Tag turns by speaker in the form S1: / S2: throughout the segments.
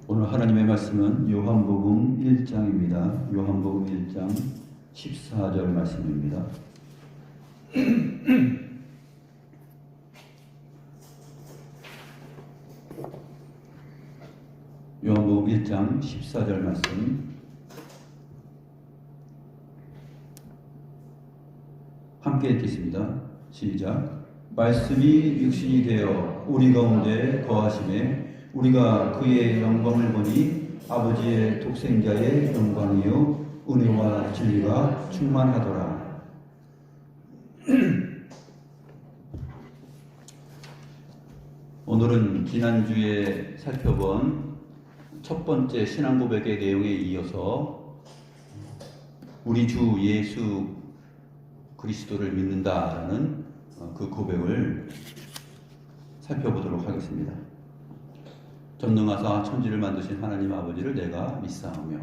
S1: 오늘 하나님의 말씀은 요한복음 1장입니다. 요한복음 1장 14절 말씀입니다. 요한복음 1장 14절 말씀 함께 읽겠습니다. 시작. 말씀이 육신이 되어 우리 가운데 거하심에 우리가 그의 영광을 보니 아버지의 독생자의 영광이요 은혜와 진리가 충만하더라. 오늘은 지난주에 살펴본 첫 번째 신앙 고백의 내용에 이어서 우리 주 예수 그리스도를 믿는다라는 그 고백을 살펴보도록 하겠습니다. 전능하사 천지를 만드신 하나님 아버지를 내가 믿사오며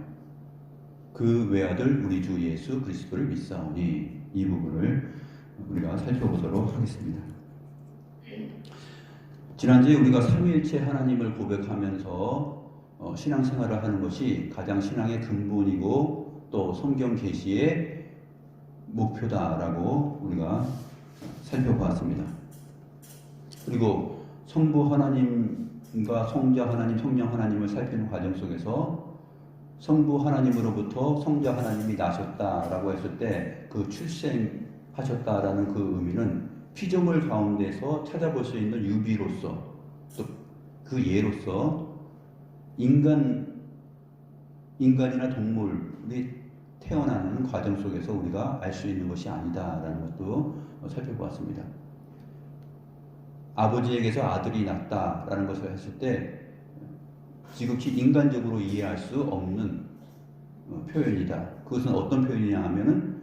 S1: 그 외아들 우리 주 예수 그리스도를 믿사오니, 이 부분을 우리가 살펴보도록 하겠습니다. 지난주에 우리가 삼위일체 하나님을 고백하면서 신앙생활을 하는 것이 가장 신앙의 근본이고 또 성경 계시의 목표다라고 우리가 살펴보았습니다. 그리고 성부 하나님과 성자 하나님, 성령 하나님을 살피는 과정 속에서 성부 하나님으로부터 성자 하나님이 나셨다라고 했을 때 그 출생하셨다라는 그 의미는 피조물 가운데서 찾아볼 수 있는 유비로서, 또 그 예로서 인간이나 동물이 태어나는 과정 속에서 우리가 알 수 있는 것이 아니다라는 것도 살펴보았습니다. 아버지에게서 아들이 났다라는 것을 했을 때 지극히 인간적으로 이해할 수 없는 표현이다. 그것은 어떤 표현이냐 하면은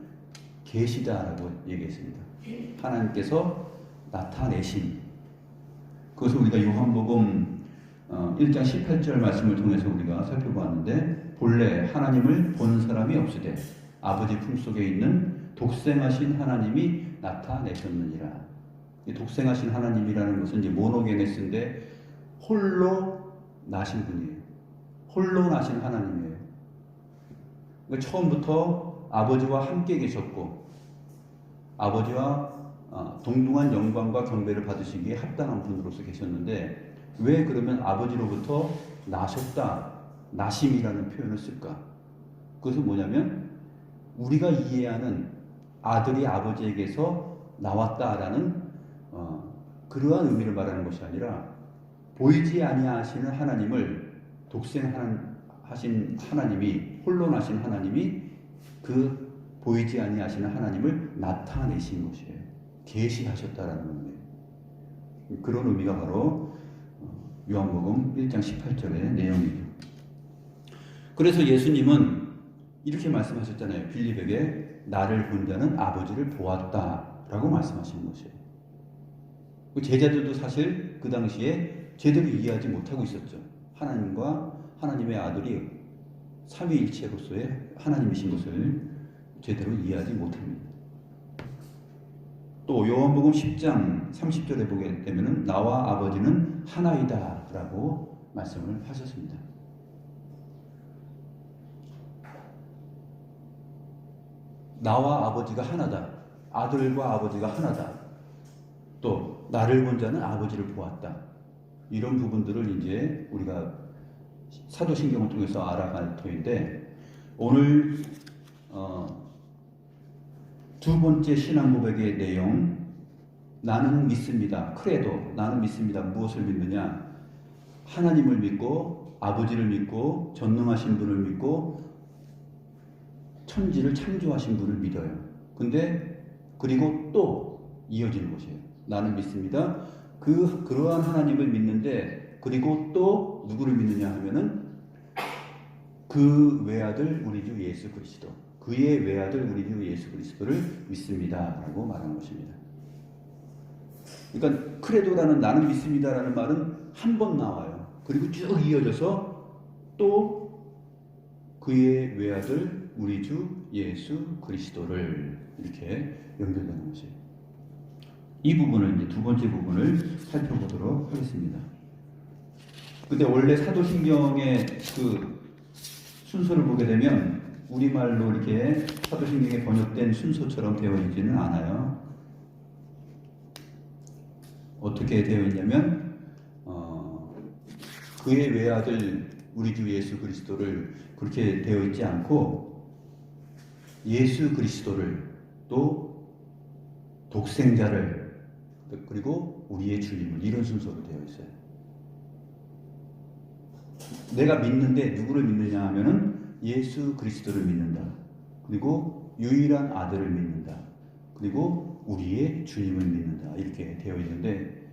S1: 계시다라고 얘기했습니다. 하나님께서 나타내신, 그것을 우리가 요한복음 1장 18절 말씀을 통해서 우리가 살펴보았는데, 본래 하나님을 본 사람이 없으되 아버지 품속에 있는 독생하신 하나님이 나타내셨느니라. 이 독생하신 하나님이라는 것은 이제 모노게네스인데 홀로 나신 분이에요. 홀로 나신 하나님이에요. 그러니까 처음부터 아버지와 함께 계셨고 아버지와 동등한 영광과 경배를 받으시기에 합당한 분으로서 계셨는데, 왜 그러면 아버지로부터 나셨다, 나심이라는 표현을 쓸까? 그것은 뭐냐면 우리가 이해하는 아들이 아버지에게서 나왔다라는 그러한 의미를 말하는 것이 아니라, 보이지 아니하시는 하나님을 독생하신 하나님이, 홀로 나신 하나님이 그 보이지 아니하시는 하나님을 나타내신 것이에요. 계시하셨다라는 의미예요. 그런 의미가 바로 요한복음 1장 18절의 내용이죠. 그래서 예수님은 이렇게 말씀하셨잖아요. 빌립에게 나를 본 자는 아버지를 보았다라고 말씀하시는 것이에요. 제자들도 사실 그 당시에 제대로 이해하지 못하고 있었죠. 하나님과 하나님의 아들이 삼위일체로서의 하나님이신 것을 제대로 이해하지 못합니다. 또 요한복음 10장 30절에 보게 되면 나와 아버지는 하나이다 라고 말씀을 하셨습니다. 나와 아버지가 하나다, 아들과 아버지가 하나다, 또 나를 본 자는 아버지를 보았다, 이런 부분들을 이제 우리가 사도신경을 통해서 알아갈 터인데, 오늘 두 번째 신앙 고백의 내용, 나는 믿습니다. 크레도, 나는 믿습니다. 무엇을 믿느냐? 하나님을 믿고 아버지를 믿고 전능하신 분을 믿고 천지를 창조하신 분을 믿어요. 근데 그리고 또 이어지는 것이에요. 나는 믿습니다. 그러한 하나님을 믿는데, 그리고 또 누구를 믿느냐 하면은 그 외아들 우리 주 예수 그리스도, 그의 외아들 우리 주 예수 그리스도를 믿습니다 라고 말하는 것입니다. 그러니까 크레도라는, 나는 믿습니다라는 말은 한 번 나와요. 그리고 쭉 이어져서 또 그의 외아들 우리 주 예수 그리스도를, 이렇게 연결되는 것이에요. 이 부분을, 이제 두 번째 부분을 살펴보도록 하겠습니다. 근데 원래 사도신경의 그 순서를 보게 되면 우리말로 이렇게 사도신경에 번역된 순서처럼 되어 있지는 않아요. 어떻게 되어 있냐면 그의 외아들 우리 주 예수 그리스도를 그렇게 되어 있지 않고 예수 그리스도를 또 독생자를 그리고 우리의 주님을 이런 순서로 되어 있어요. 내가 믿는데 누구를 믿느냐 하면은 예수 그리스도를 믿는다. 그리고 유일한 아들을 믿는다. 그리고 우리의 주님을 믿는다. 이렇게 되어 있는데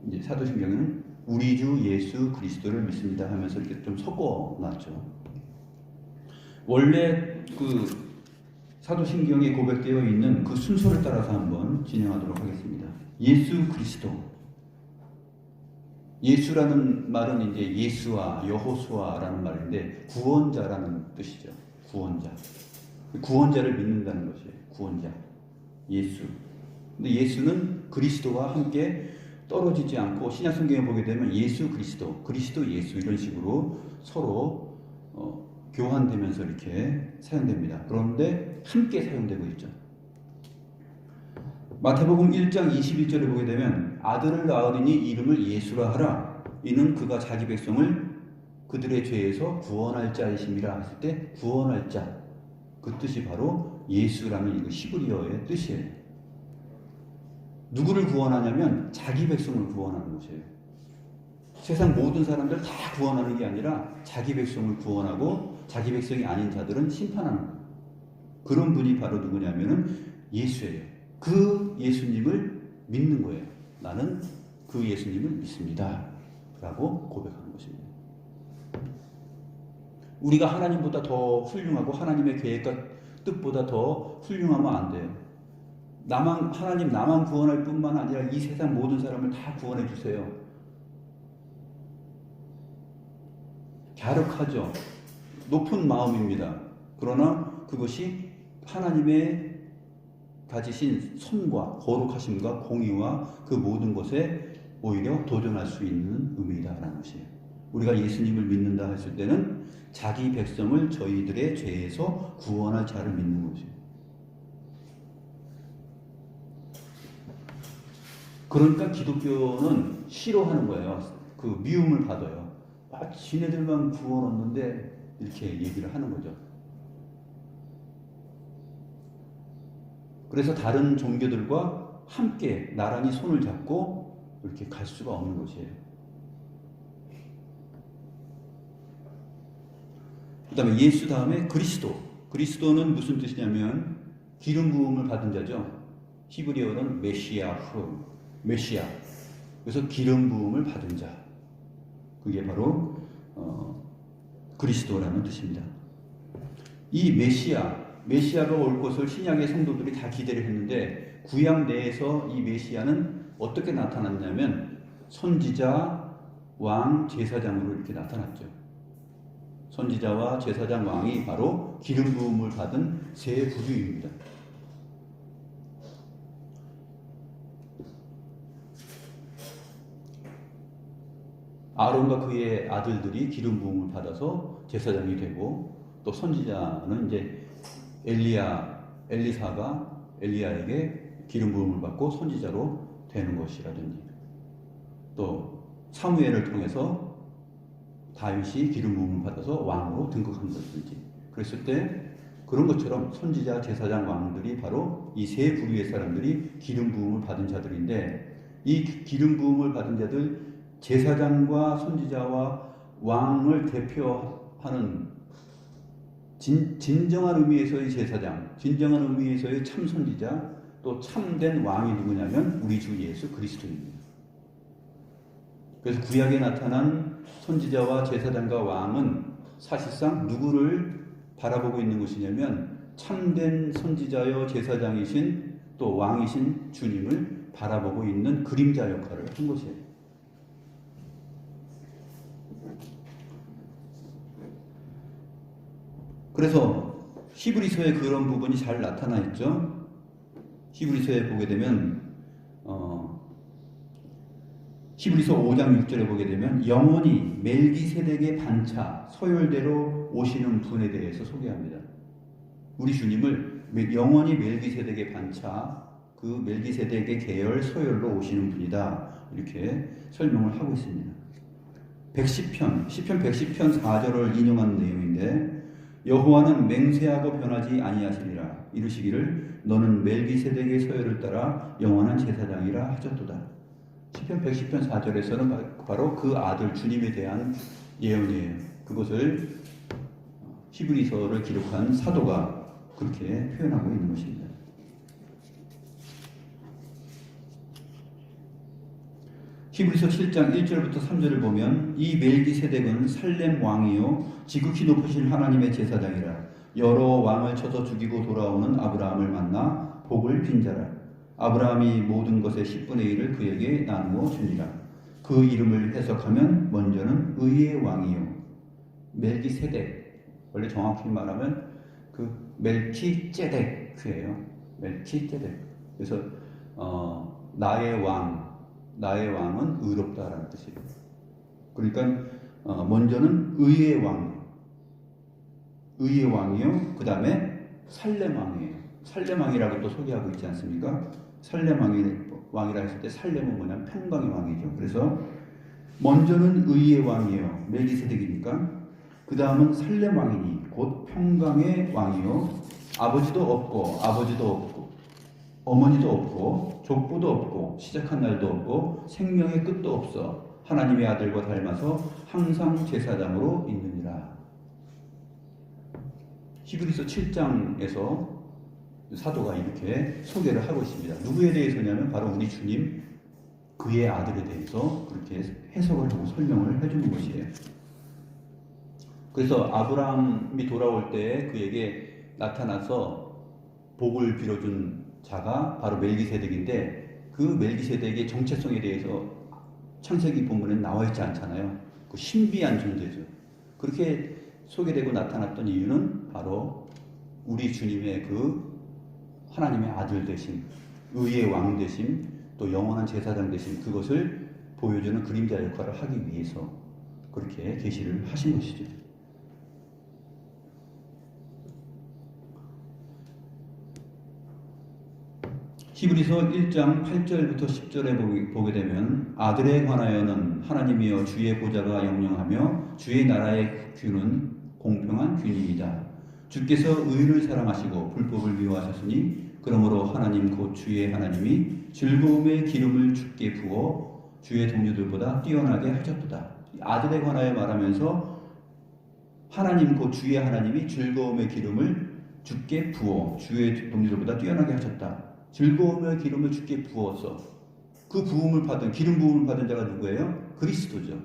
S1: 이제 사도신경에는 우리 주 예수 그리스도를 믿습니다 하면서 이렇게 좀 섞어놨죠. 원래 그 사도신경에 고백되어 있는 그 순서를 따라서 한번 진행하도록 하겠습니다. 예수 그리스도. 예수라는 말은 이제 예수와 여호수아라는 말인데 구원자라는 뜻이죠. 구원자. 구원자를 믿는다는 것이에요. 구원자. 예수. 근데 예수는 그리스도와 함께 떨어지지 않고 신약 성경에 보게 되면 예수 그리스도, 그리스도 예수 이런 식으로 서로 교환되면서 이렇게 사용됩니다. 그런데 함께 사용되고 있죠. 마태복음 1장 21절에 보게 되면 아들을 낳으리니 이름을 예수라 하라. 이는 그가 자기 백성을 그들의 죄에서 구원할 자이심이라 했을 때 구원할 자. 그 뜻이 바로 예수라는 이거 히브리어의 뜻이에요. 누구를 구원하냐면 자기 백성을 구원하는 것이에요. 세상 모든 사람들 다 구원하는 게 아니라 자기 백성을 구원하고 자기 백성이 아닌 자들은 심판하는 거예요. 그런 분이 바로 누구냐면은 예수예요. 그 예수님을 믿는 거예요. 나는 그 예수님을 믿습니다. 라고 고백하는 것입니다. 우리가 하나님보다 더 훌륭하고 하나님의 계획과 뜻보다 더 훌륭하면 안 돼요. 하나님 나만 구원할 뿐만 아니라 이 세상 모든 사람을 다 구원해 주세요. 갸륵하죠. 높은 마음입니다. 그러나 그것이 하나님의 가지신 선과 거룩하심과 공의와 그 모든 것에 오히려 도전할 수 있는 의미다라는 것이에요. 우리가 예수님을 믿는다 했을 때는 자기 백성을 저희들의 죄에서 구원할 자를 믿는 것이에요. 그러니까 기독교는 싫어하는 거예요. 그 미움을 받아요. 지네들만 구원 얻는데 이렇게 얘기를 하는 거죠. 그래서 다른 종교들과 함께 나란히 손을 잡고 이렇게 갈 수가 없는 것이에요. 그 다음에 예수 다음에 그리스도. 그리스도는 무슨 뜻이냐면 기름 부음을 받은 자죠. 히브리어는 메시아. 그래서 기름 부음을 받은 자. 그게 바로 그리스도라는 뜻입니다. 이 메시아가 올 것을 신약의 성도들이 다 기대를 했는데 구약 내에서 이 메시아는 어떻게 나타났냐면 선지자, 왕, 제사장으로 이렇게 나타났죠. 선지자와 제사장, 왕이 바로 기름 부음을 받은 세 부류입니다. 아론과 그의 아들들이 기름 부음을 받아서 제사장이 되고 또 선지자는 이제 엘리사가 엘리야에게 기름 부음을 받고 선지자로 되는 것이라든지 또 사무엘을 통해서 다윗이 기름 부음을 받아서 왕으로 등극한 것이든지 그랬을 때 그런 것처럼 선지자, 제사장, 왕들이 바로 이 세 부류의 사람들이 기름 부음을 받은 자들인데 이 기름 부음을 받은 자들 제사장과 선지자와 왕을 대표하는 진정한 의미에서의 제사장, 진정한 의미에서의 참 선지자, 또 참된 왕이 누구냐면 우리 주 예수 그리스도입니다. 그래서 구약에 나타난 선지자와 제사장과 왕은 사실상 누구를 바라보고 있는 것이냐면 참된 선지자여 제사장이신 또 왕이신 주님을 바라보고 있는 그림자 역할을 한 것이에요. 그래서 히브리서에 그런 부분이 잘 나타나 있죠. 히브리서에 보게 되면 히브리서 5장 6절에 보게 되면 영원히 멜기세덱의 반차 서열대로 오시는 분에 대해서 소개합니다. 우리 주님을 영원히 멜기세덱의 반차, 그 멜기세덱의 계열 서열로 오시는 분이다, 이렇게 설명을 하고 있습니다. 시편 110편 4절을 인용한 내용인데, 여호와는 맹세하고 변하지 아니하시리라. 이르시기를 너는 멜기세덱의 서열을 따라 영원한 제사장이라 하셨도다. 시편 110편 4절에서는 바로 그 아들 주님에 대한 예언이에요. 그것을 히브리서를 기록한 사도가 그렇게 표현하고 있는 것입니다. 히브리서 7장 1절부터 3절을 보면 이 멜기세덱은 살렘 왕이요 지극히 높으신 하나님의 제사장이라. 여러 왕을 쳐서 죽이고 돌아오는 아브라함을 만나 복을 빈 자라. 아브라함이 모든 것의 10분의 1을 그에게 나누어 주니라. 그 이름을 해석하면 먼저는 의의 왕이요 멜기세덱, 원래 정확히 말하면 그 멜키ጼ덱이에요. 멜키ጼ덱. 그래서 나의 왕은 의롭다라는 뜻이에요. 그러니까 먼저는 의의 왕이요. 그 다음에 살렘 왕이에요. 살렘 왕이라고 또 소개하고 있지 않습니까? 살렘 왕이라 했을 때 살렘은 뭐냐면 평강의 왕이죠. 그래서 먼저는 의의 왕이에요. 멜기세덱이니까. 그 다음은 살렘 왕이니 곧 평강의 왕이요. 아버지도 없고 어머니도 없고 족보도 없고 시작한 날도 없고 생명의 끝도 없어 하나님의 아들과 닮아서 항상 제사장으로 있느니라. 히브리서 7장에서 사도가 이렇게 소개를 하고 있습니다. 누구에 대해서냐면 바로 우리 주님, 그의 아들에 대해서 그렇게 해석을 하고 설명을 해주는 것이에요. 그래서 아브라함이 돌아올 때 그에게 나타나서 복을 빌어준 자가 바로 멜기세덱인데, 그 멜기세덱의 정체성에 대해서 창세기 본문에 나와 있지 않잖아요. 그 신비한 존재죠. 그렇게 소개되고 나타났던 이유는 바로 우리 주님의 그 하나님의 아들 되심, 의의 왕 되심, 또 영원한 제사장 되심, 그것을 보여주는 그림자 역할을 하기 위해서 그렇게 계시를 하신 것이죠. 히브리서 1장 8절부터 10절에 보게 되면 아들에 관하여는 하나님이여 주의 보좌가 영영하며 주의 나라의 규는 공평한 규니이다. 주께서 의를 사랑하시고 불법을 미워하셨으니 그러므로 하나님 곧 주의 하나님이 즐거움의 기름을 주께 부어 주의 동료들보다 뛰어나게 하셨도다. 아들에 관하여 말하면서 하나님 곧 주의 하나님이 즐거움의 기름을 주께 부어 주의 동료들보다 뛰어나게 하셨다. 즐거움의 기름을 주께 부어서 그 부음을 받은, 기름 부음을 받은 자가 누구예요? 그리스도죠.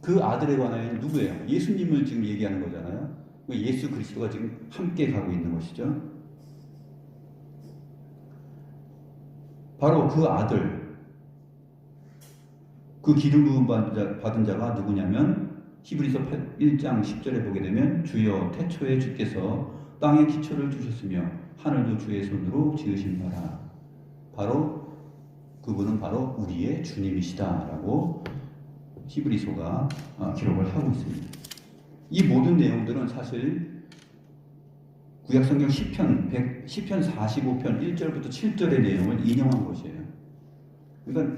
S1: 그 아들에 관하여는 누구예요? 예수님을 지금 얘기하는 거잖아요. 예수 그리스도가 지금 함께 가고 있는 것이죠. 바로 그 아들, 그 기름 부음 받은 자가 누구냐면 히브리서 1장 10절에 보게 되면 주여 태초에 주께서 땅에 기초를 주셨으며 하늘도 주의 손으로 지으신 바라. 바로 그분은 바로 우리의 주님이시다라고 히브리서가 기록을 하고 있습니다. 이 모든 내용들은 사실 구약성경 시편 45편 1절부터 7절의 내용을 인용한 것이에요. 그러니까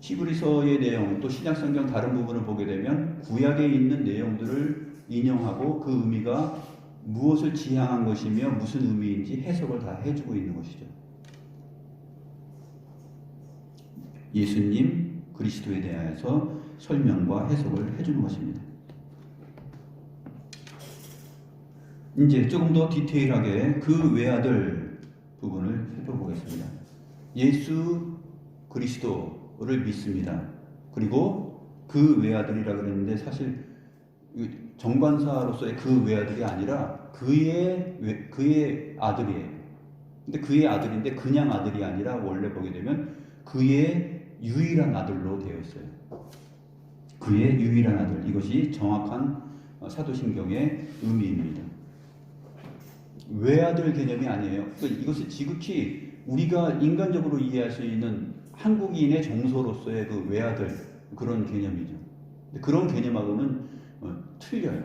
S1: 히브리서의 내용, 또 신약성경 다른 부분을 보게 되면 구약에 있는 내용들을 인용하고 그 의미가 무엇을 지향한 것이며 무슨 의미인지 해석을 다 해주고 있는 것이죠. 예수님 그리스도에 대하여서 설명과 해석을 해주는 것입니다. 이제 조금 더 디테일하게 그 외아들 부분을 살펴보겠습니다. 예수 그리스도를 믿습니다. 그리고 그 외아들이라 그랬는데 사실 정관사로서의 그 외아들이 아니라 그의 아들이에요. 근데 그의 아들인데 그냥 아들이 아니라 원래 보게 되면 그의 유일한 아들로 되어 있어요. 그의 유일한 아들. 이것이 정확한 사도신경의 의미입니다. 외아들 개념이 아니에요. 그러니까 이것을 지극히 우리가 인간적으로 이해할 수 있는 한국인의 정서로서의 그 외아들, 그런 개념이죠. 근데 그런 개념하고는 틀려요.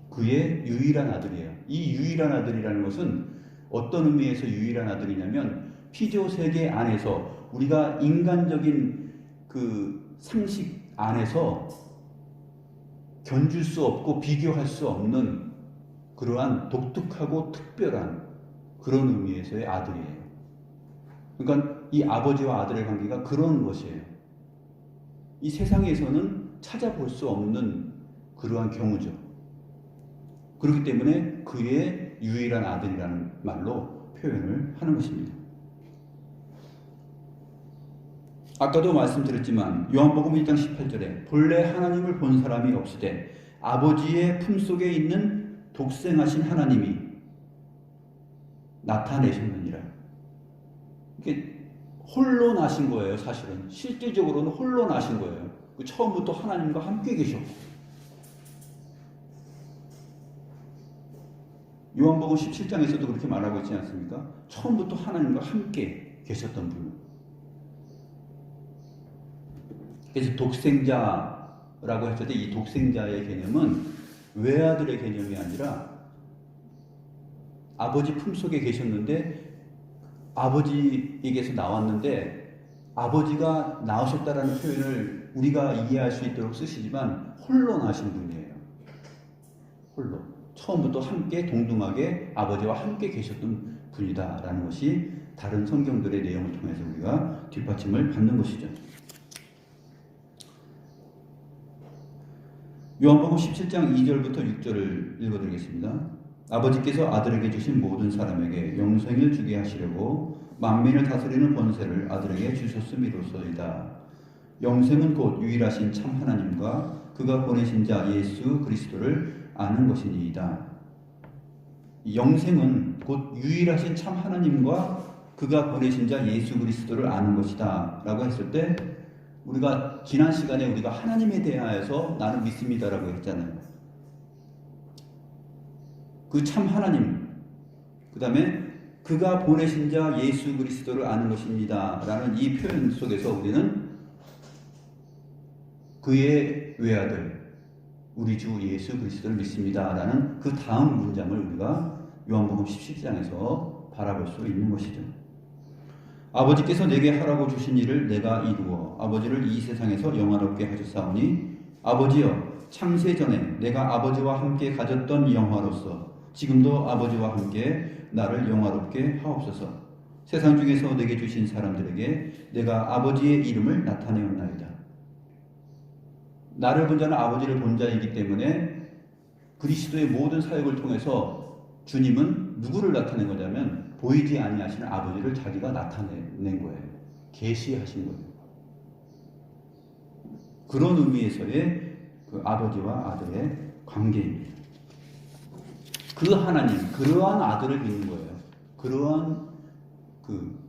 S1: 그의 유일한 아들이에요. 이 유일한 아들이라는 것은 어떤 의미에서 유일한 아들이냐면 피조 세계 안에서 우리가 인간적인 그 상식 안에서 견줄 수 없고 비교할 수 없는 그러한 독특하고 특별한 그런 의미에서의 아들이에요. 그러니까 이 아버지와 아들의 관계가 그런 것이에요. 이 세상에서는 찾아볼 수 없는 그러한 경우죠. 그렇기 때문에 그의 유일한 아들이라는 말로 표현을 하는 것입니다. 아까도 말씀드렸지만 요한복음 1장 18절에 본래 하나님을 본 사람이 없으되 아버지의 품속에 있는 독생하신 하나님이 나타내셨느니라. 이게 홀로 나신 거예요. 사실은 실질적으로는 홀로 나신 거예요. 처음부터 하나님과 함께 계셨고, 요한복음 17장에서도 그렇게 말하고 있지 않습니까? 처음부터 하나님과 함께 계셨던 분. 그래서 독생자라고 했을 때 이 독생자의 개념은 외아들의 개념이 아니라 아버지 품속에 계셨는데 아버지에게서 나왔는데 아버지가 나오셨다라는 표현을 우리가 이해할 수 있도록 쓰시지만 홀로 나신 분이에요. 홀로. 처음부터 함께 동등하게 아버지와 함께 계셨던 분이다라는 것이 다른 성경들의 내용을 통해서 우리가 뒷받침을 받는 것이죠. 요한복음 17장 2절부터 6절을 읽어드리겠습니다. 아버지께서 아들에게 주신 모든 사람에게 영생을 주게 하시려고 만민을 다스리는 권세를 아들에게 주셨음이로소이다. 영생은 곧 유일하신 참 하나님과 그가 보내신 자 예수 그리스도를 아는 것이니이다. 영생은 곧 유일하신 참 하나님과 그가 보내신 자 예수 그리스도를 아는 것이다 라고 했을 때 우리가 지난 시간에 우리가 하나님에 대하여서 나는 믿습니다라고 했잖아요. 그 참 하나님, 그 다음에 그가 보내신 자 예수 그리스도를 아는 것입니다 라는 이 표현 속에서 우리는 그의 외아들 우리 주 예수 그리스도를 믿습니다 라는 그 다음 문장을 우리가 요한복음 17장에서 바라볼 수 있는 것이죠. 아버지께서 내게 하라고 주신 일을 내가 이루어 아버지를 이 세상에서 영화롭게 하셨사오니 아버지여 창세 전에 내가 아버지와 함께 가졌던 영화로서 지금도 아버지와 함께 나를 영화롭게 하옵소서. 세상 중에서 내게 주신 사람들에게 내가 아버지의 이름을 나타내었나이다. 나를 본 자는 아버지를 본 자이기 때문에 그리스도의 모든 사역을 통해서 주님은 누구를 나타낸 거냐면 보이지 아니하시는 아버지를 자기가 나타낸 거예요. 계시하신 거예요. 그런 의미에서의 그 아버지와 아들의 관계입니다. 그 하나님, 그러한 아들을 믿는 거예요. 그러한 그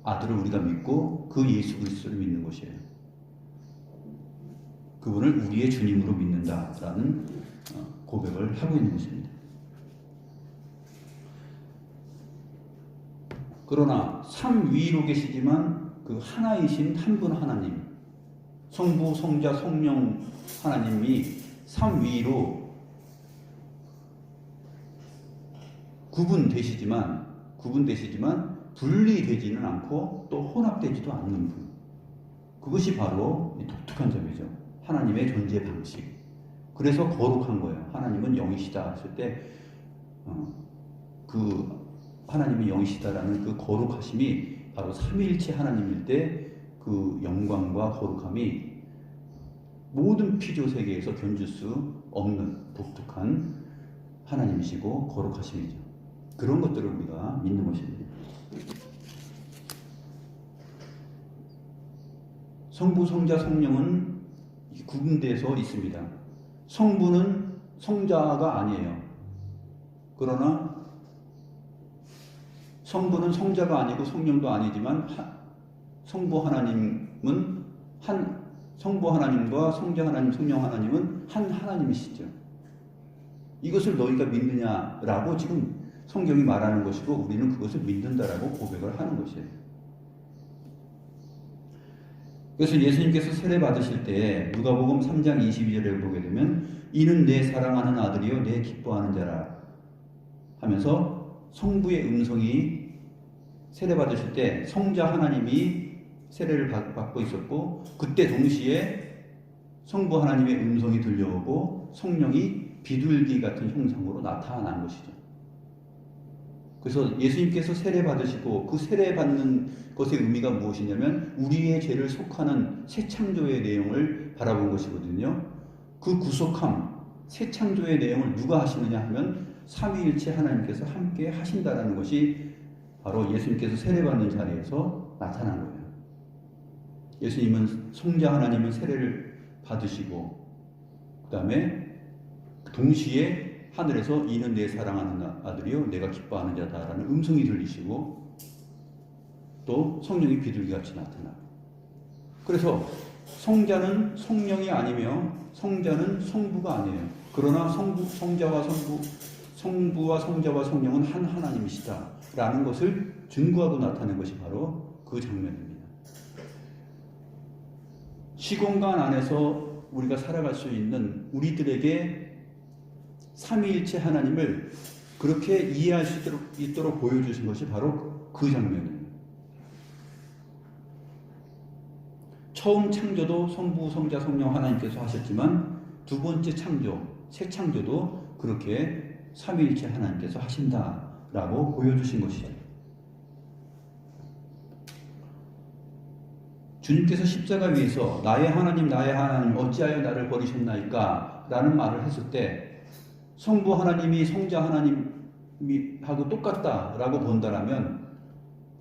S1: 아들을 우리가 믿고 그 예수 그리스도를 믿는 것이에요. 그분을 우리의 주님으로 믿는다라는 고백을 하고 있는 것입니다. 그러나 삼위로 계시지만 그 하나이신 한 분 하나님, 성부, 성자, 성령 하나님이 삼위로 구분되시지만 분리되지는 않고 또 혼합되지도 않는 분. 그것이 바로 독특한 점이죠. 하나님의 존재 방식. 그래서 거룩한 거예요. 하나님은 영이시다 했을 때 그 하나님이 영이시다라는 그 거룩하심이 바로 삼위일체 하나님일 때 그 영광과 거룩함이 모든 피조 세계에서 견줄 수 없는 독특한 하나님이시고 거룩하심이죠. 그런 것들을 우리가 믿는 것입니다. 성부, 성자, 성령은 구분되어서 있습니다. 성부는 성자가 아니에요. 그러나 성부는 성자가 아니고 성령도 아니지만 성부 하나님은 성부 하나님과 성자 하나님, 성령 하나님은 한 하나님이시죠. 이것을 너희가 믿느냐라고 지금 성경이 말하는 것이고 우리는 그것을 믿는다라고 고백을 하는 것이에요. 그래서 예수님께서 세례 받으실 때 누가복음 3장 22절에 보게 되면 이는 내 사랑하는 아들이요 내 기뻐하는 자라 하면서 성부의 음성이 세례 받으실 때 성자 하나님이 세례를 받고 있었고 그때 동시에 성부 하나님의 음성이 들려오고 성령이 비둘기 같은 형상으로 나타난 것이죠. 그래서 예수님께서 세례 받으시고 그 세례 받는 것의 의미가 무엇이냐면 우리의 죄를 속하는 새 창조의 내용을 바라본 것이거든요. 그 구속함, 새 창조의 내용을 누가 하시느냐 하면 삼위일체 하나님께서 함께 하신다라는 것이 바로 예수님께서 세례 받는 자리에서 나타난 거예요. 예수님은 성자 하나님은 세례를 받으시고 그 다음에 동시에 하늘에서 이는 내 사랑하는 아들이요 내가 기뻐하는 자다라는 음성이 들리시고 또 성령이 비둘기같이 나타나고 그래서 성자는 성령이 아니며 성자는 성부가 아니에요. 그러나 성자와 성부와 성자와 성령은 한 하나님이시다 라는 것을 증거하고 나타낸 것이 바로 그 장면입니다. 시공간 안에서 우리가 살아갈 수 있는 우리들에게 삼위일체 하나님을 그렇게 이해할 수 있도록 보여주신 것이 바로 그 장면이에요. 처음 창조도 성부, 성자, 성령 하나님께서 하셨지만 두 번째 창조, 새 창조도 그렇게 삼위일체 하나님께서 하신다라고 보여주신 것이죠. 주님께서 십자가 위에서 나의 하나님 어찌하여 나를 버리셨나이까 라는 말을 했을 때 성부 하나님이 성자 하나님하고 똑같다라고 본다라면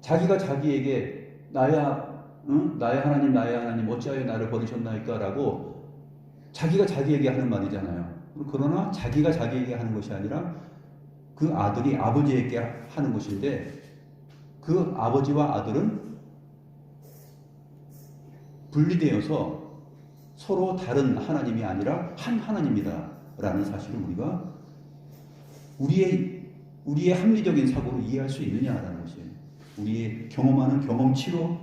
S1: 자기가 자기에게 나의 하나님 어찌하여 나를 버리셨나이까 라고 자기가 자기에게 하는 말이잖아요. 그러나 자기가 자기에게 하는 것이 아니라 그 아들이 아버지에게 하는 것인데 그 아버지와 아들은 분리되어서 서로 다른 하나님이 아니라 한 하나님이다 라는 사실을 우리가 우리의 합리적인 사고로 이해할 수 있느냐라는 것이에요. 우리의 경험하는 경험치로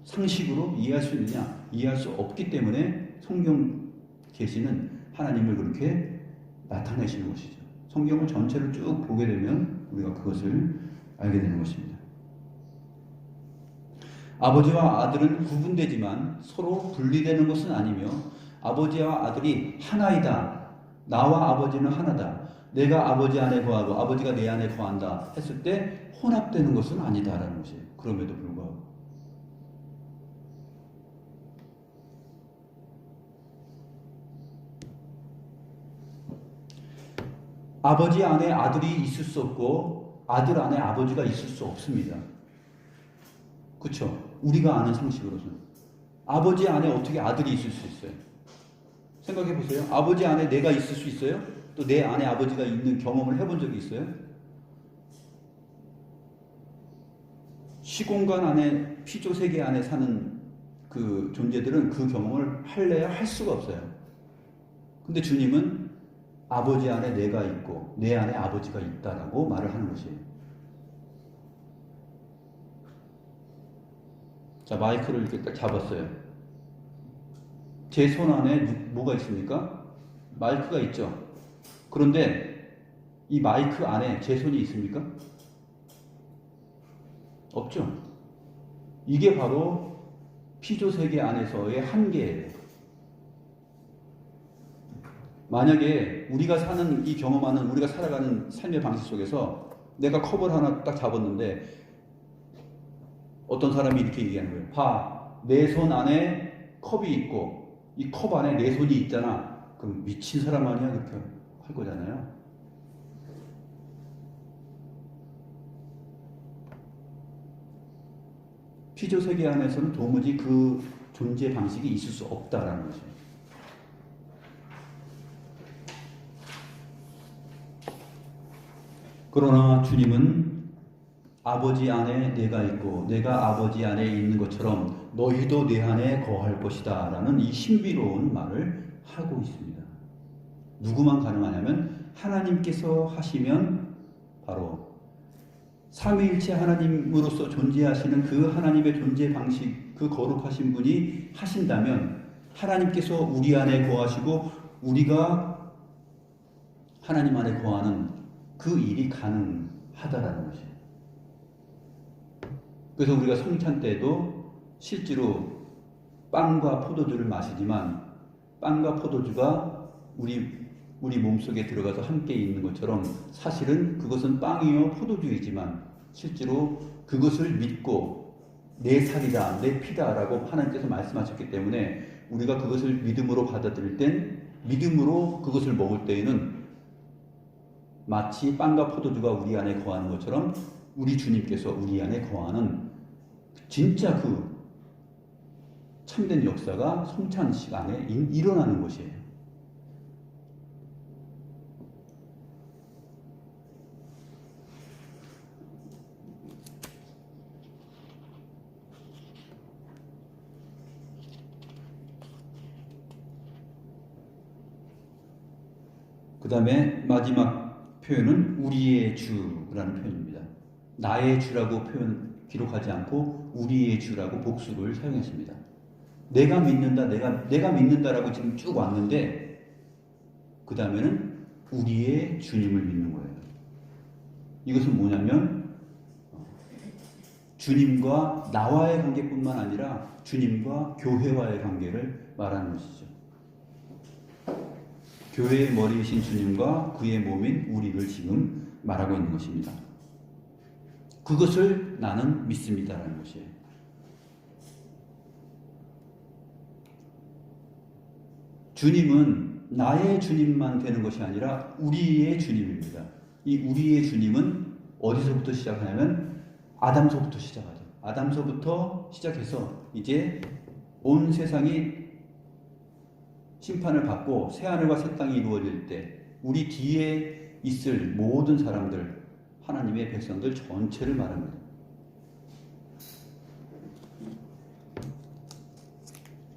S1: 상식으로 이해할 수 있느냐, 이해할 수 없기 때문에 성경 계시는 하나님을 그렇게 나타내시는 것이죠. 성경을 전체를 쭉 보게 되면 우리가 그것을 알게 되는 것입니다. 아버지와 아들은 구분되지만 서로 분리되는 것은 아니며 아버지와 아들이 하나이다. 나와 아버지는 하나다. 내가 아버지 안에 거하고 아버지가 내 안에 거한다 했을 때 혼합되는 것은 아니다라는 것이에요. 그럼에도 불구하고 아버지 안에 아들이 있을 수 없고 아들 안에 아버지가 있을 수 없습니다. 그렇죠? 우리가 아는 상식으로서는 아버지 안에 어떻게 아들이 있을 수 있어요? 생각해 보세요. 아버지 안에 내가 있을 수 있어요? 또 내 안에 아버지가 있는 경험을 해본 적이 있어요? 시공간 안에 피조 세계 안에 사는 그 존재들은 그 경험을 할래야 할 수가 없어요. 근데 주님은 아버지 안에 내가 있고 내 안에 아버지가 있다라고 말을 하는 것이에요. 자, 마이크를 이렇게 딱 잡았어요. 제 손 안에 뭐가 있습니까? 마이크가 있죠. 그런데 이 마이크 안에 제 손이 있습니까? 없죠. 이게 바로 피조세계 안에서의 한계예요. 만약에 우리가 사는 이 경험하는 우리가 살아가는 삶의 방식 속에서 내가 컵을 하나 딱 잡았는데 어떤 사람이 이렇게 얘기하는 거예요. 봐, 내 손 안에 컵이 있고 이 컵 안에 내 손이 있잖아. 그럼 미친 사람 아니야? 그렇게 할 거잖아요. 피조세계 안에서는 도무지 그 존재 방식이 있을 수 없다라는 거죠. 그러나 주님은 아버지 안에 내가 있고 내가 아버지 안에 있는 것처럼 너희도 내 안에 거할 것이다 라는 이 신비로운 말을 하고 있습니다. 누구만 가능하냐면 하나님께서 하시면 바로 삼위일체 하나님으로서 존재하시는 그 하나님의 존재 방식, 그 거룩하신 분이 하신다면 하나님께서 우리 안에 거하시고 우리가 하나님 안에 거하는 그 일이 가능하다라는 것이에요. 그래서 우리가 성찬 때도 실제로 빵과 포도주를 마시지만 빵과 포도주가 우리 몸속에 들어가서 함께 있는 것처럼 사실은 그것은 빵이요 포도주이지만 실제로 그것을 믿고 내 살이다 내 피다라고 하나님께서 말씀하셨기 때문에 우리가 그것을 믿음으로 받아들일 땐 믿음으로 그것을 먹을 때에는 마치 빵과 포도주가 우리 안에 거하는 것처럼 우리 주님께서 우리 안에 거하는 진짜 그 참된 역사가 성찬 시간에 일어나는 것이에요. 그 다음에 마지막 표현은 우리의 주라는 표현입니다. 나의 주라고 기록하지 않고 우리의 주라고 복수를 사용했습니다. 내가 믿는다, 내가 믿는다라고 지금 쭉 왔는데 그 다음에는 우리의 주님을 믿는 거예요. 이것은 뭐냐면 주님과 나와의 관계뿐만 아니라 주님과 교회와의 관계를 말하는 것이죠. 교회의 머리이신 주님과 그의 몸인 우리를 지금 말하고 있는 것입니다. 그것을 나는 믿습니다라는 것이에요. 주님은 나의 주님만 되는 것이 아니라 우리의 주님입니다. 이 우리의 주님은 어디서부터 시작하냐면 아담서부터 시작하죠. 아담서부터 시작해서 이제 온 세상이 심판을 받고 새하늘과 새 땅이 이루어질 때 우리 뒤에 있을 모든 사람들, 하나님의 백성들 전체를 말합니다.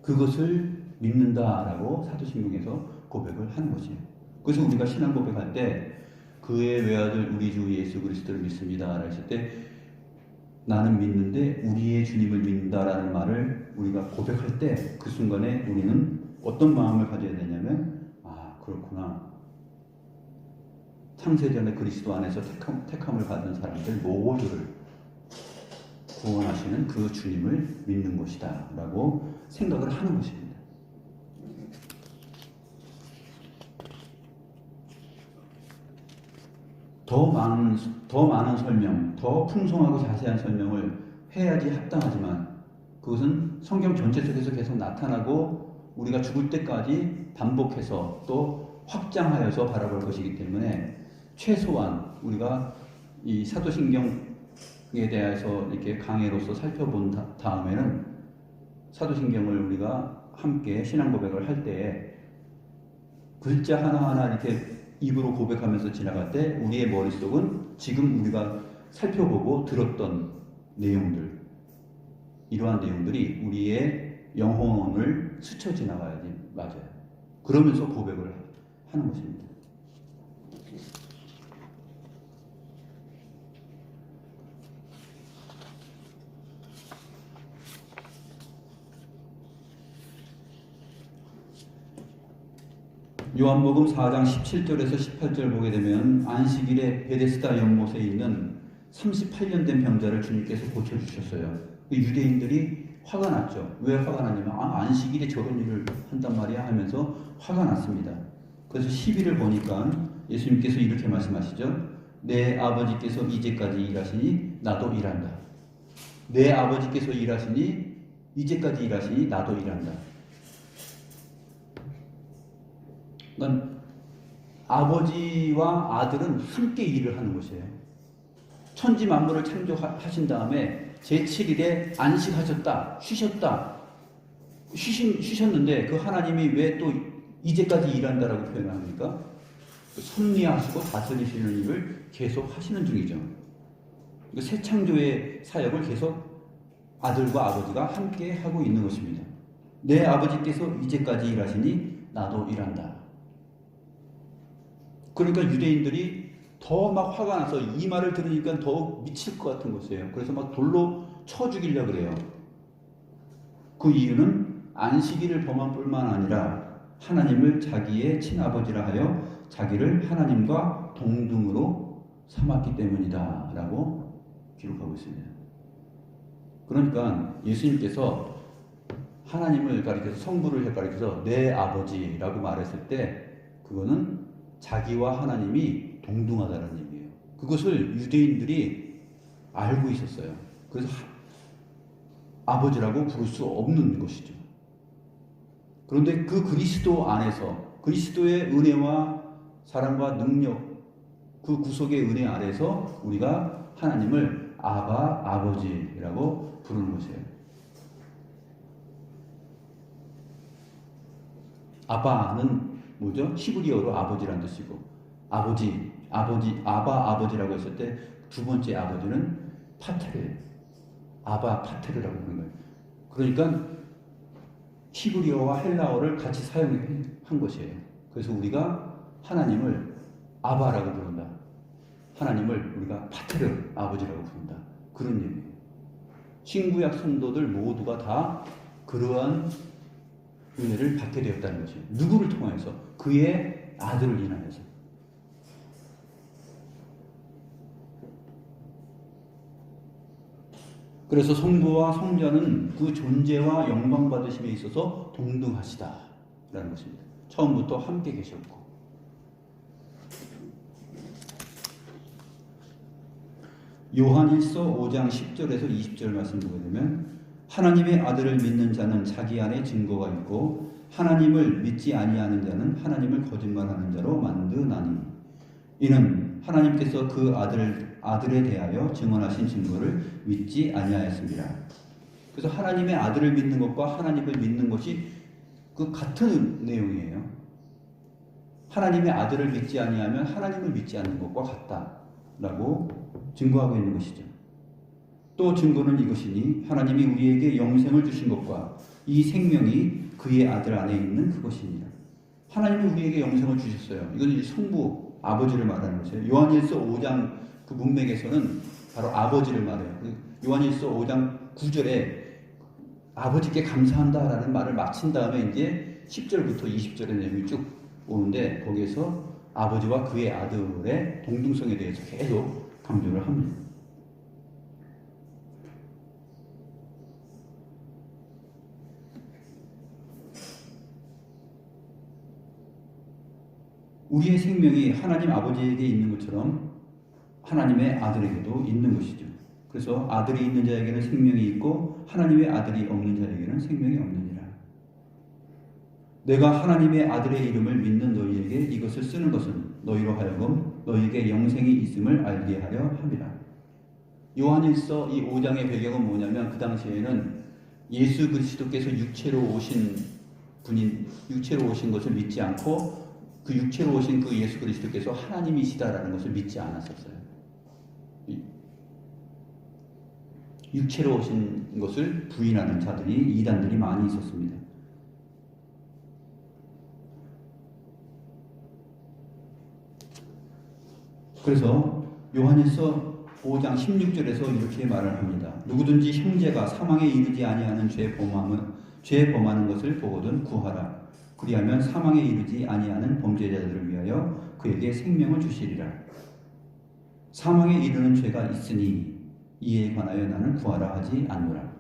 S1: 그것을 믿는다라고 사도신경에서 고백을 하는 것이에요. 그래서 우리가 신앙 고백할 때 그의 외아들 우리 주 예수 그리스도를 믿습니다 했을 때 나는 믿는데 우리의 주님을 믿는다라는 말을 우리가 고백할 때 그 순간에 우리는 어떤 마음을 가져야 되냐면 그렇구나. 창세전에 그리스도 안에서 택함을 받은 사람들 모두를 구원하시는 그 주님을 믿는 것이다 라고 생각을 하는 것입니다. 더 많은 설명, 더 풍성하고 자세한 설명을 해야지 합당하지만 그것은 성경 전체 속에서 계속 나타나고 우리가 죽을 때까지 반복해서 또 확장하여서 바라볼 것이기 때문에 최소한 우리가 이 사도신경에 대해서 이렇게 강해로서 살펴본 다음에는 사도신경을 우리가 함께 신앙 고백을 할 때에 글자 하나하나 이렇게 입으로 고백하면서 지나갈 때 우리의 머릿속은 지금 우리가 살펴보고 들었던 내용들, 이러한 내용들이 우리의 영혼을 스쳐 지나가야지 맞아요. 그러면서 고백을 하는 것입니다. 요한복음 4장 17절에서 18절 보게 되면 안식일에 베데스다 연못에 있는 38년 된 병자를 주님께서 고쳐주셨어요. 유대인들이 화가 났죠. 왜 화가 났냐면 안식일에 저런 일을 한단 말이야 하면서 화가 났습니다. 그래서 12를 보니까 예수님께서 이렇게 말씀하시죠. 내 아버지께서 이제까지 일하시니 나도 일한다. 내 아버지께서 일하시니 이제까지 일하시니 나도 일한다. 그러니까 아버지와 아들은 함께 일을 하는 것이에요. 천지 만물을 창조하신 다음에 제7일에 안식하셨다, 쉬셨는데 그 하나님이 왜 또 이제까지 일한다라고 표현합니까? 섭리하시고 다스리시는 일을 계속 하시는 중이죠. 새 창조의 사역을 계속 아들과 아버지가 함께 하고 있는 것입니다. 내 아버지께서 이제까지 일하시니 나도 일한다. 그러니까 유대인들이 더 막 화가 나서 이 말을 들으니까 더욱 미칠 것 같은 것이에요. 그래서 막 돌로 쳐 죽이려고 그래요. 그 이유는 안식일을 범한 뿐만 아니라 하나님을 자기의 친아버지라 하여 자기를 하나님과 동등으로 삼았기 때문이다 라고 기록하고 있습니다. 그러니까 예수님께서 하나님을 가리켜서, 성부를 가리켜서 내 아버지라고 말했을 때 그거는 자기와 하나님이 동등하다는 얘기예요. 그것을 유대인들이 알고 있었어요. 그래서 아버지라고 부를 수 없는 것이죠. 그런데 그 그리스도 안에서, 그리스도의 은혜와 사랑과 능력, 그 구속의 은혜 아래서 우리가 하나님을 아바, 아버지라고 부르는 것이에요. 아바는 뭐죠? 히브리어로 아버지란 뜻이고, 아버지, 아바, 아버지라고 했을 때 두 번째 아버지는 파테르예요. 아바, 파테르라고 부르는 거예요. 그러니까 히브리어와 헬라어를 같이 사용한 것이에요. 그래서 우리가 하나님을 아바라고 부른다. 하나님을 우리가 파테르, 아버지라고 부른다. 그런 얘기예요. 신구약 성도들 모두가 다 그러한 은혜를 받게 되었다는 것이에요. 누구를 통해서? 그의 아들을 인하여서. 그래서 성부와 성자는 그 존재와 영광 받으심에 있어서 동등하시다라는 것입니다. 처음부터 함께 계셨고. 요한일서 5장 10절에서 20절 말씀 보게 되면 하나님의 아들을 믿는 자는 자기 안에 증거가 있고 하나님을 믿지 아니하는 자는 하나님을 거짓말하는 자로 만드나니 이는 하나님께서 그 아들에 대하여 증언하신 증거를 믿지 아니하였습니다. 그래서 하나님의 아들을 믿는 것과 하나님을 믿는 것이 그 같은 내용이에요. 하나님의 아들을 믿지 아니하면 하나님을 믿지 않는 것과 같다라고 증거하고 있는 것이죠. 또 증거는 이것이니 하나님이 우리에게 영생을 주신 것과 이 생명이 그의 아들 안에 있는 그것입니다. 하나님이 우리에게 영생을 주셨어요. 이건 성부, 아버지를 말하는 것이에요. 요한일서 5장 그 문맥에서는 바로 아버지를 말해요. 요한일서 5장 9절에 아버지께 감사한다라는 말을 마친 다음에 이제 10절부터 20절의 내용이 쭉 오는데 거기에서 아버지와 그의 아들의 동등성에 대해서 계속 강조를 합니다. 우리의 생명이 하나님 아버지에게 있는 것처럼 하나님의 아들에게도 있는 것이죠. 그래서 아들이 있는 자에게는 생명이 있고 하나님의 아들이 없는 자에게는 생명이 없느니라. 내가 하나님의 아들의 이름을 믿는 너희에게 이것을 쓰는 것은 너희로 하여금 너희에게 영생이 있음을 알게 하려 함이라. 요한일서 이 5장의 배경은 뭐냐면 그 당시에는 예수 그리스도께서 육체로 오신 것을 믿지 않고 그 육체로 오신 그 예수 그리스도께서 하나님이시다라는 것을 믿지 않았었어요. 육체로 오신 것을 부인하는 자들이, 이단들이 많이 있었습니다. 그래서 요한일서 5장 16절에서 이렇게 말을 합니다. 누구든지 형제가 사망에 이르지 아니하는 죄 범하는 것을 보거든 구하라. 그리하면 사망에 이르지 아니하는 범죄자들을 위하여 그에게 생명을 주시리라. 사망에 이르는 죄가 있으니 이에 관하여 나는 구하라 하지 않노라.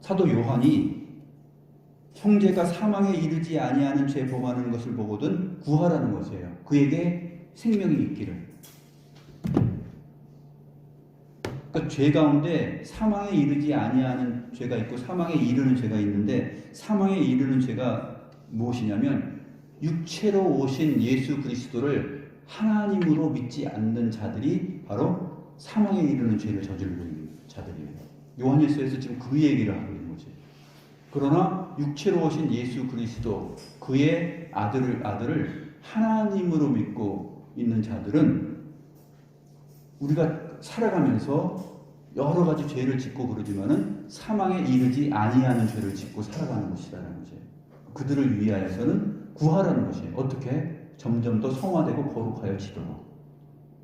S1: 사도 요한이 형제가 사망에 이르지 아니하는 죄 범하는 것을 보거든 구하라는 것이에요. 그에게 생명이 있기를. 그러니까 죄 가운데 사망에 이르지 아니하는 죄가 있고 사망에 이르는 죄가 있는데 사망에 이르는 죄가 무엇이냐면 육체로 오신 예수 그리스도를 하나님으로 믿지 않는 자들이 바로 사망에 이르는 죄를 저지르고 있는 자들이에요. 요한일서에서 지금 그 얘기를 하고 있는 거죠. 그러나 육체로 오신 예수 그리스도 그의 아들을 하나님으로 믿고 있는 자들은 우리가 살아가면서 여러 가지 죄를 짓고 그러지만은 사망에 이르지 아니하는 죄를 짓고 살아가는 것이라는 거죠. 그들을 위하여서는 구하라는 것이에요. 어떻게? 점점 더 성화되고 거룩하여지도록.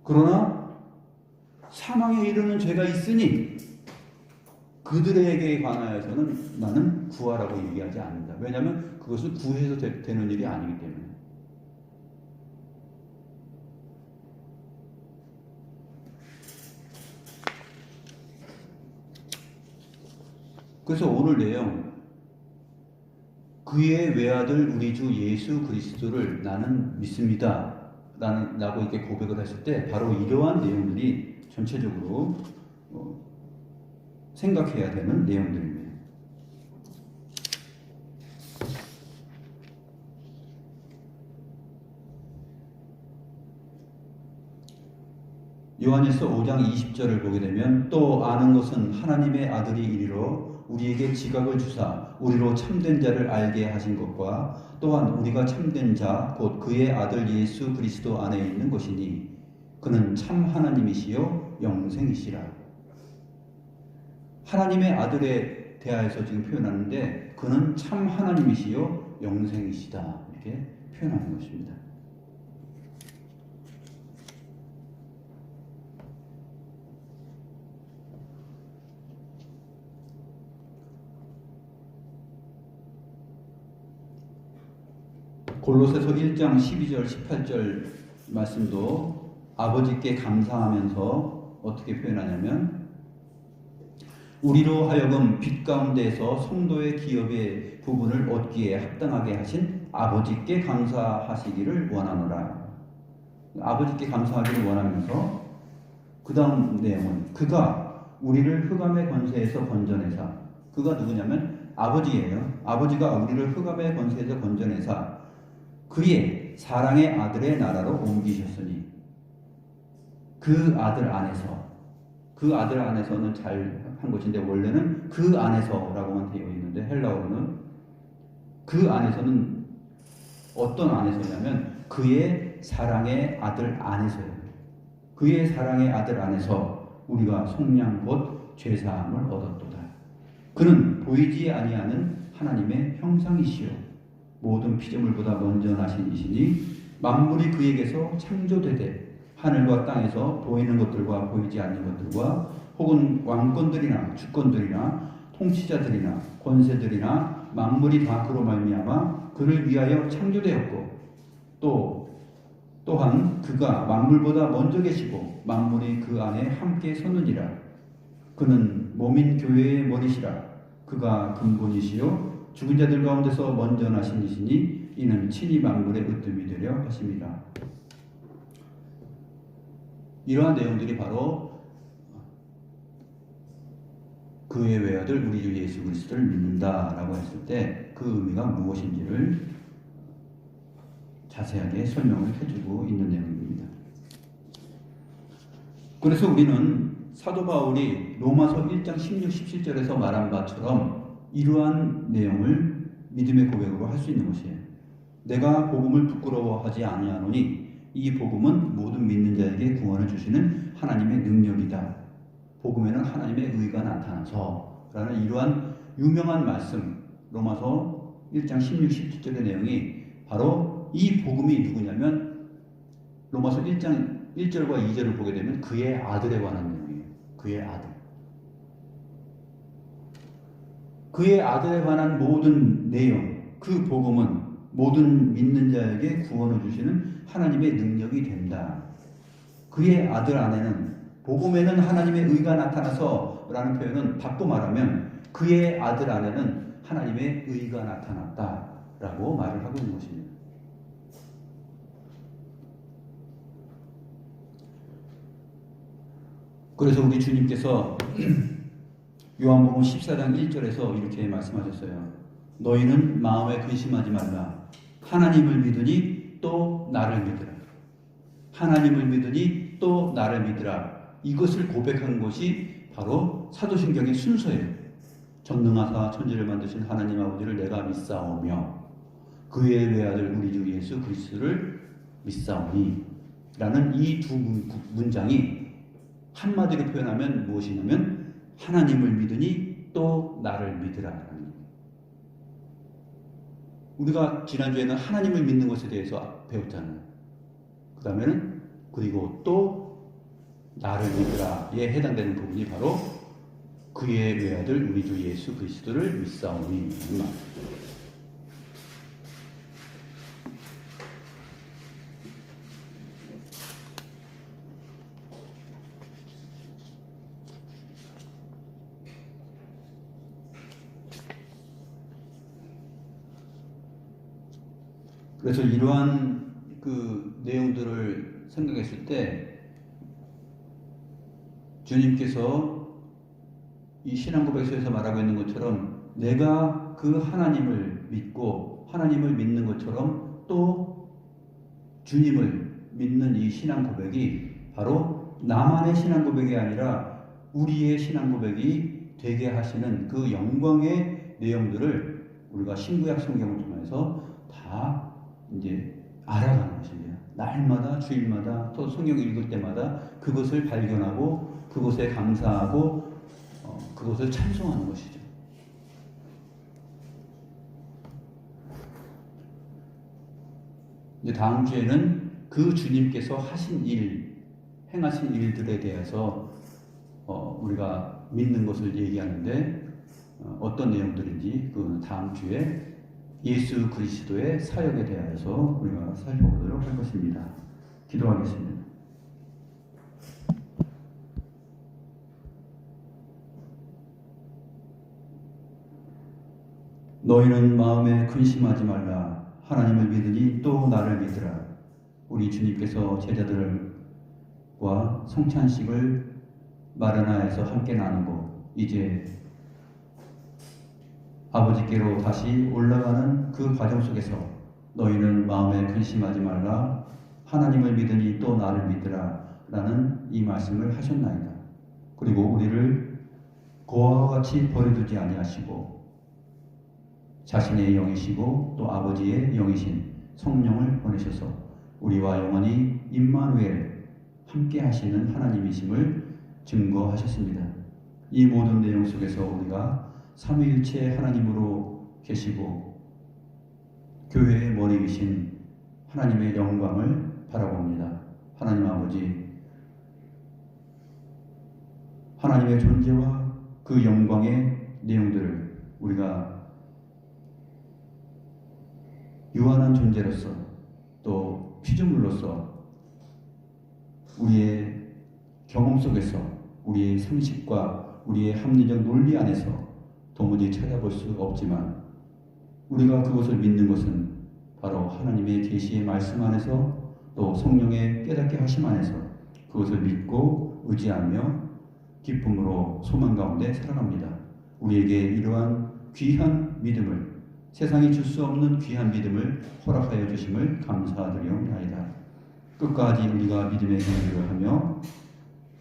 S1: 그러나 사망에 이르는 죄가 있으니 그들에게 관하여서는 나는 구하라고 얘기하지 않는다. 왜냐하면 그것은 구해서 되는 일이 아니기 때문에. 그래서 오늘 내용, 그의 외아들 우리 주 예수 그리스도를 나는 믿습니다 라고 이렇게 고백을 했을 때 바로 이러한 내용들이 전체적으로 생각해야 되는 내용들입니다. 요한일서 5장 20절을 보게 되면 또 아는 것은 하나님의 아들이 이리로 우리에게 지각을 주사 우리로 참된 자를 알게 하신 것과 또한 우리가 참된 자 곧 그의 아들 예수 그리스도 안에 있는 것이니 그는 참 하나님이시요 영생이시라. 하나님의 아들에 대하여서 지금 표현하는데 그는 참 하나님이시요 영생이시다 이렇게 표현하는 것입니다. 골로새서 1장 12절 18절 말씀도 아버지께 감사하면서 어떻게 표현하냐면 우리로 하여금 빛 가운데에서 성도의 기업의 부분을 얻기에 합당하게 하신 아버지께 감사하시기를 원하노라. 아버지께 감사하기를 원하면서 그 다음 내용은 그가 우리를 흑암의 권세에서 건져내사, 그가 누구냐면 아버지예요. 아버지가 우리를 흑암의 권세에서 건져내사 그의 사랑의 아들의 나라로 옮기셨으니 그 아들 안에서, 그 아들 안에서는 잘 한 것인데 원래는 그 안에서라고만 되어 있는데 헬라어로는 그 안에서는 어떤 안에서냐면 그의 사랑의 아들 안에서요. 그의 사랑의 아들 안에서 우리가 속량 곧 죄사함을 얻었도다. 그는 보이지 아니하는 하나님의 형상이시요 모든 피조물보다 먼저 나신 이시니 만물이 그에게서 창조되되 하늘과 땅에서 보이는 것들과 보이지 않는 것들과 혹은 왕권들이나 주권들이나 통치자들이나 권세들이나 만물이 다 그로 말미암아 그를 위하여 창조되었고 또한 그가 만물보다 먼저 계시고 만물이 그 안에 함께 서느니라. 그는 몸인 교회의 머리시라. 그가 근본이시요 죽은 자들 가운데서 먼저 나신 이시니 이는 친히 만물의 으뜸이 되려 하십니다. 이러한 내용들이 바로 그의 외아들 우리 주 예수 그리스도를 믿는다라고 했을 때 그 의미가 무엇인지를 자세하게 설명을 해주고 있는 내용입니다. 그래서 우리는 사도 바울이 로마서 1장 16, 17절에서 말한 바처럼 이러한 내용을 믿음의 고백으로 할 수 있는 것이에요. 내가 복음을 부끄러워하지 아니하노니 이 복음은 모든 믿는 자에게 구원을 주시는 하나님의 능력이다. 복음에는 하나님의 의가 나타나서 라는 이러한 유명한 말씀, 로마서 1장 16, 17절의 내용이 바로 이 복음이 누구냐면 로마서 1장 1절과 2절을 보게 되면 그의 아들에 관한 내용이에요. 그의 아들. 그의 아들에 관한 모든 내용, 그 복음은 모든 믿는 자에게 구원을 주시는 하나님의 능력이 된다. 그의 아들 안에는 복음에는 하나님의 의가 나타나서 라는 표현은 바꿔 말하면 그의 아들 안에는 하나님의 의가 나타났다 라고 말을 하고 있는 것입니다. 그래서 우리 주님께서 요한복음 14장 1절에서 이렇게 말씀하셨어요. 너희는 마음에 근심하지 말라. 하나님을 믿으니 또 나를 믿으라. 하나님을 믿으니 또 나를 믿으라. 이것을 고백한 것이 바로 사도신경의 순서예요. 전능하사 천지를 만드신 하나님 아버지를 내가 믿사오며 그의 외아들 우리 주 예수 그리스도를 믿사오니 라는 이 두 문장이 한마디로 표현하면 무엇이냐면 하나님을 믿으니 또 나를 믿으라. 우리가 지난주에는 하나님을 믿는 것에 대해서 배웠잖아요. 그 다음에는 그리고 또 나를 믿으라에 해당되는 부분이 바로 그의 외아들 우리 주 예수 그리스도를 믿사오니. 그래서 이러한 그 내용들을 생각했을 때 주님께서 이 신앙 고백서에서 말하고 있는 것처럼 내가 그 하나님을 믿고 하나님을 믿는 것처럼 또 주님을 믿는 이 신앙 고백이 바로 나만의 신앙 고백이 아니라 우리의 신앙 고백이 되게 하시는 그 영광의 내용들을 우리가 신구약 성경을 통해서 다 이제 알아가는 것입니다. 날마다 주일마다 또 성경 읽을 때마다 그것을 발견하고 그것에 감사하고 그것을 찬송하는 것이죠. 이제 다음 주에는 그 주님께서 하신 일, 행하신 일들에 대해서 우리가 믿는 것을 얘기하는데 어떤 내용들인지 그 다음 주에 예수 그리스도의 사역에 대하여서 우리가 살펴보도록 할 것입니다. 기도하겠습니다. 너희는 마음에 근심하지 말라. 하나님을 믿으니 또 나를 믿으라. 우리 주님께서 제자들과 성찬식을 마르나에서 함께 나누고 이제 아버지께로 다시 올라가는 그 과정 속에서 너희는 마음에 근심하지 말라. 하나님을 믿으니 또 나를 믿으라. 라는 이 말씀을 하셨나이다. 그리고 우리를 고아와 같이 버려두지 아니하시고 자신의 영이시고 또 아버지의 영이신 성령을 보내셔서 우리와 영원히 임마누엘 함께 하시는 하나님이심을 증거하셨습니다. 이 모든 내용 속에서 우리가 삼위일체 하나님으로 계시고 교회의 머리이신 하나님의 영광을 바라봅니다. 하나님 아버지, 하나님의 존재와 그 영광의 내용들을 우리가 유한한 존재로서 또 피조물로서 우리의 경험 속에서 우리의 상식과 우리의 합리적 논리 안에서 도무지 찾아볼 수 없지만 우리가 그것을 믿는 것은 바로 하나님의 계시의 말씀 안에서 또 성령의 깨닫게 하심 안에서 그것을 믿고 의지하며 기쁨으로 소망 가운데 살아갑니다. 우리에게 이러한 귀한 믿음을, 세상이 줄 수 없는 귀한 믿음을 허락하여 주심을 감사드리옵나이다. 끝까지 우리가 믿음의 경주를 하며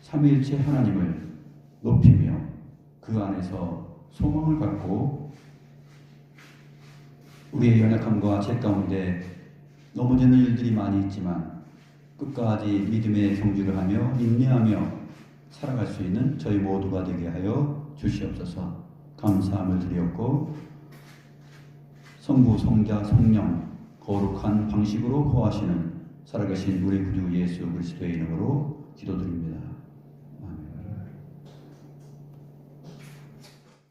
S1: 삼위일체 하나님을 높이며 그 안에서 소망을 갖고 우리의 연약함과 죄 가운데 넘어지는 일들이 많이 있지만 끝까지 믿음의 경주를 하며 인내하며 살아갈 수 있는 저희 모두가 되게 하여 주시옵소서. 감사함을 드리었고 성부, 성자, 성령 거룩한 방식으로 거하시는 살아계신 우리 구주 예수 그리스도의 이름으로 기도드립니다.